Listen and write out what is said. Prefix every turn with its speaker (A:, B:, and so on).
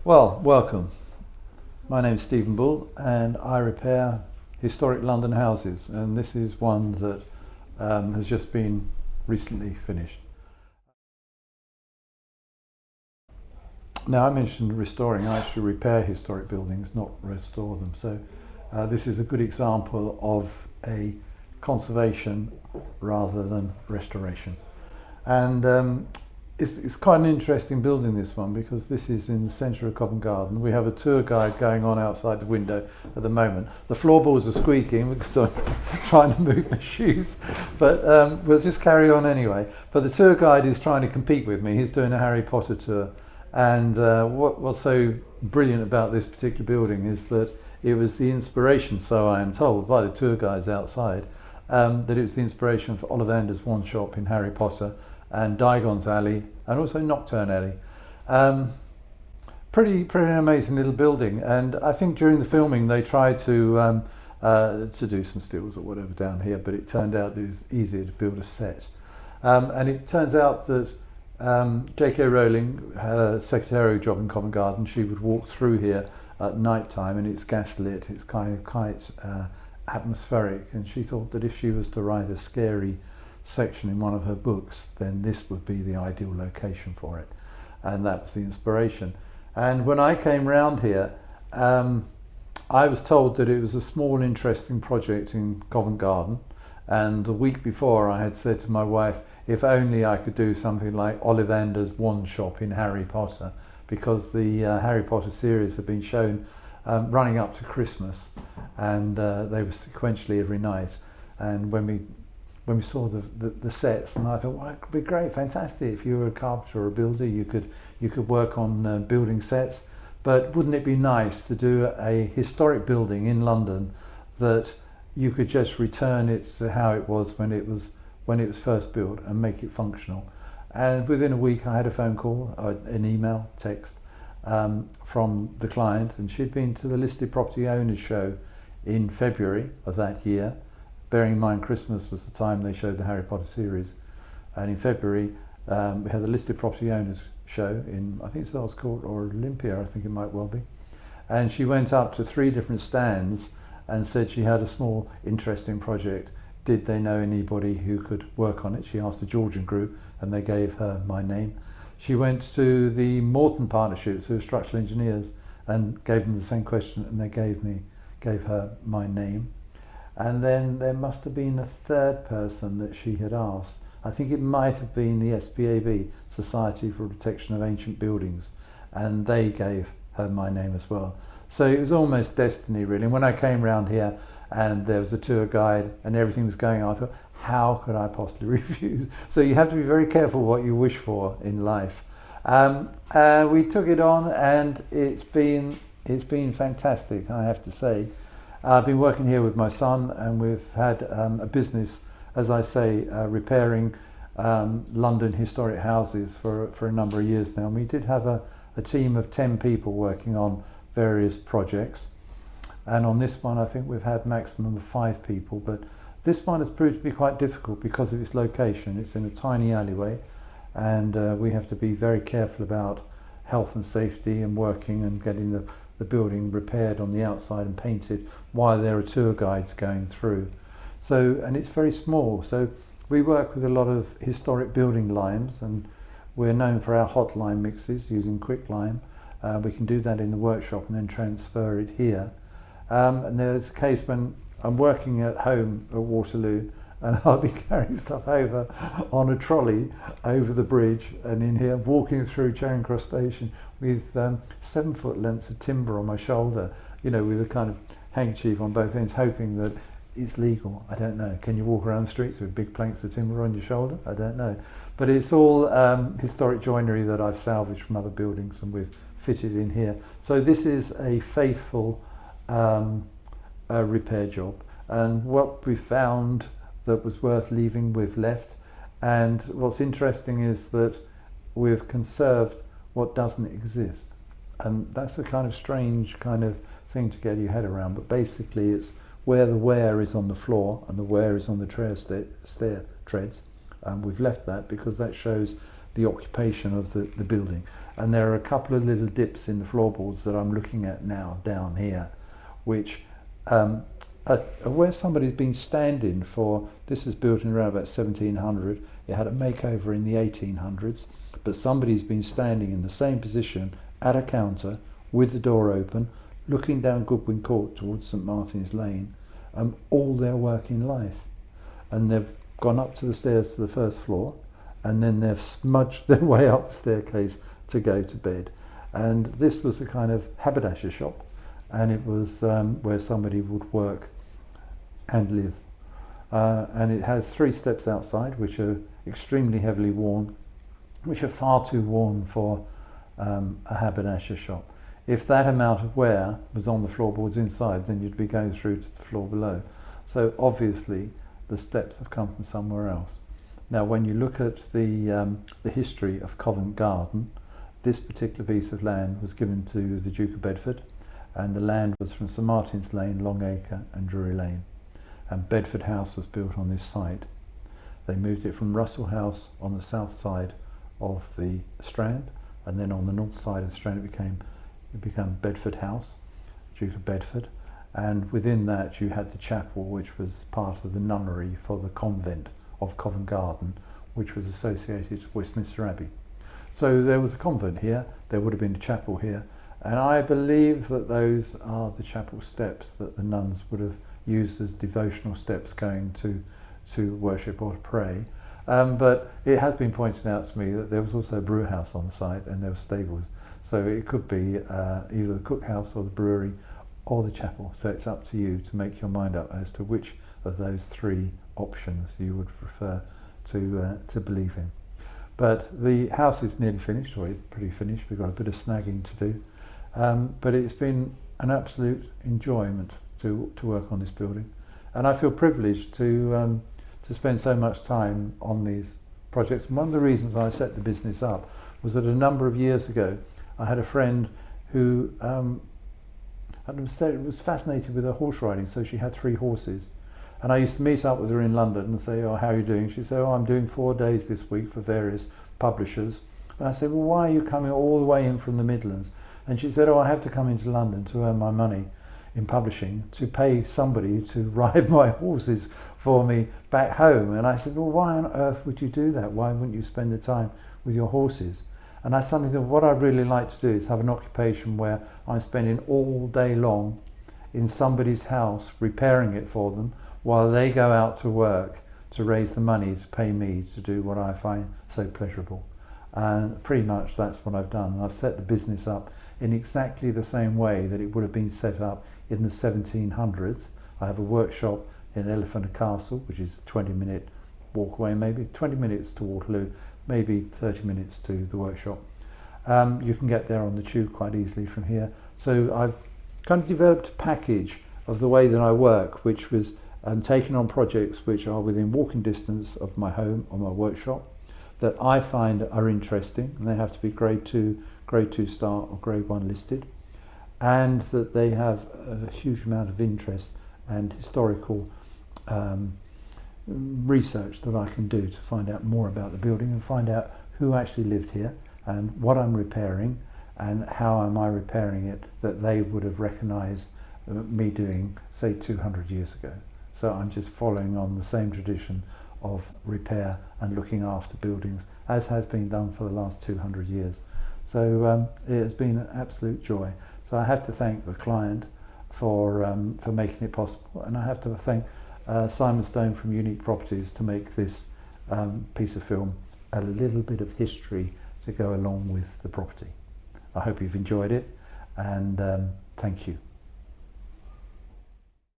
A: Well, welcome. My name's Stephen Bull and I repair historic London houses, and this is one that has just been recently finished. Now, I mentioned restoring. I actually repair historic buildings, not restore them. So this is a good example of a conservation rather than restoration. And it's quite an interesting building, this one, because this is in the centre of Covent Garden. We have a tour guide going on outside the window at the moment. The floorboards are squeaking because I'm trying to move my shoes, but we'll just carry on anyway. But the tour guide is trying to compete with me. He's doing a Harry Potter tour. And what's so brilliant about this particular building is that it was the inspiration, so I am told, by the tour guides outside, that it was the inspiration for Ollivander's wand shop in Harry Potter, and Diagon's Alley, and also Nocturne Alley. Pretty amazing little building, and I think during the filming they tried to do some stills or whatever down here, but it turned out it was easier to build a set. And it turns out that J.K. Rowling had a secretarial job in Covent Garden. She would walk through here at night time, and it's gas lit, it's kind of quite atmospheric, and she thought that if she was to write a scary section in one of her books, then this would be the ideal location for it, and that was the inspiration. And when I came round here, I was told that it was a small interesting project in Covent Garden, and the week before I had said to my wife, if only I could do something like Ollivander's wand shop in Harry Potter, because the Harry Potter series had been shown running up to Christmas, and they were sequentially every night. And when we saw the sets, and I thought, well, it could be great, fantastic. If you were a carpenter or a builder, you could work on building sets. But wouldn't it be nice to do a historic building in London that you could just return it to how it was when it was first built and make it functional? And within a week, I had a phone call, an email, text from the client, and she'd been to the Listed Property Owners show in February of that year. Bearing in mind Christmas was the time they showed the Harry Potter series, and in February we had the Listed Property Owners show in, I think it's Earls Court or Olympia, I think it might well be. And she went up to 3 different stands and said she had a small interesting project. Did they know anybody who could work on it? She asked the Georgian group, and they gave her my name. She went to the Morton Partnerships, who are structural engineers, and gave them the same question, and they gave her my name. And then there must have been a third person that she had asked. I think it might have been the SPAB, Society for Protection of Ancient Buildings, and they gave her my name as well. So it was almost destiny, really. And when I came round here and there was a tour guide and everything was going on, I thought, how could I possibly refuse? So you have to be very careful what you wish for in life. We took it on, and it's been fantastic, I have to say. I've been working here with my son, and we've had a business, as I say, repairing London historic houses for a number of years now. And we did have a team of 10 people working on various projects. And on this one, I think we've had maximum of 5 people. But this one has proved to be quite difficult because of its location. It's in a tiny alleyway, and we have to be very careful about health and safety and working and getting the building repaired on the outside and painted while there are tour guides going through. So, and it's very small. So we work with a lot of historic building limes, and we're known for our hot lime mixes using quicklime. We can do that in the workshop and then transfer it here. And there's a case when I'm working at home at Waterloo, and I'll be carrying stuff over on a trolley over the bridge and in here, walking through Charing Cross Station with 7-foot lengths of timber on my shoulder, you know, with a kind of handkerchief on both ends, hoping that it's legal. I don't know. Can you walk around the streets with big planks of timber on your shoulder? I don't know. But it's all historic joinery that I've salvaged from other buildings and we've fitted in here. So this is a faithful repair job. And what we found that was worth leaving, we've left. And what's interesting is that we've conserved what doesn't exist. And that's a kind of strange kind of thing to get your head around. But basically it's where the wear is on the floor and the wear is on the stair treads. We've left that because that shows the occupation of the building. And there are a couple of little dips in the floorboards that I'm looking at now down here, which are where somebody's been standing for. This was built in around about 1700. It had a makeover in the 1800s, but somebody's been standing in the same position at a counter with the door open, looking down Goodwin Court towards St Martin's Lane, all their working life. And they've gone up to the stairs to the first floor, and then they've smudged their way up the staircase to go to bed. And this was a kind of haberdasher shop, and it was where somebody would work and live. And it has 3 steps outside, which are extremely heavily worn, which are far too worn for a haberdasher shop. If that amount of wear was on the floorboards inside, then you'd be going through to the floor below. So obviously the steps have come from somewhere else. Now when you look at the history of Covent Garden, this particular piece of land was given to the Duke of Bedford, and the land was from St Martin's Lane, Longacre and Drury Lane. And Bedford House was built on this site. They moved it from Russell House on the south side of the Strand, and then on the north side of the Strand it became Bedford House, Duke of Bedford, and within that you had the chapel, which was part of the nunnery for the convent of Covent Garden, which was associated with Westminster Abbey. So there was a convent here, there would have been a chapel here, and I believe that those are the chapel steps that the nuns would have used as devotional steps going to worship or to pray. But it has been pointed out to me that there was also a brew house on the site, and there were stables. So it could be either the cookhouse or the brewery or the chapel. So it's up to you to make your mind up as to which of those 3 options you would prefer to believe in. But the house is nearly finished, or it's pretty finished. We've got a bit of snagging to do. But it's been an absolute enjoyment to work on this building. And I feel privileged to spend so much time on these projects. And one of the reasons I set the business up was that a number of years ago I had a friend who was fascinated with her horse riding, so she had 3 horses. And I used to meet up with her in London and say, "Oh, how are you doing?" She'd say, "Oh, I'm doing 4 days this week for various publishers." And I said, "Well, why are you coming all the way in from the Midlands?" And she said, "Oh, I have to come into London to earn my money in publishing, to pay somebody to ride my horses for me back home." And I said, "Well, why on earth would you do that? Why wouldn't you spend the time with your horses?" And I suddenly thought, what I'd really like to do is have an occupation where I'm spending all day long in somebody's house repairing it for them while they go out to work to raise the money to pay me to do what I find so pleasurable. And pretty much that's what I've done. I've set the business up in exactly the same way that it would have been set up in the 1700s. I have a workshop in Elephant and Castle, which is a 20-minute walk away, maybe 20 minutes to Waterloo, maybe 30 minutes to the workshop. You can get there on the tube quite easily from here. So I've kind of developed a package of the way that I work, which was taking on projects which are within walking distance of my home or my workshop that I find are interesting, and they have to be grade 2 star or grade 1 listed, and that they have a huge amount of interest and historical research that I can do to find out more about the building and find out who actually lived here and what I'm repairing and how am I repairing it that they would have recognised me doing, say, 200 years ago. So I'm just following on the same tradition of repair and looking after buildings as has been done for the last 200 years. So it has been an absolute joy. So I have to thank the client for making it possible, and I have to thank Simon Stone from Unique Properties to make this piece of film a little bit of history to go along with the property. I hope you've enjoyed it, and thank you.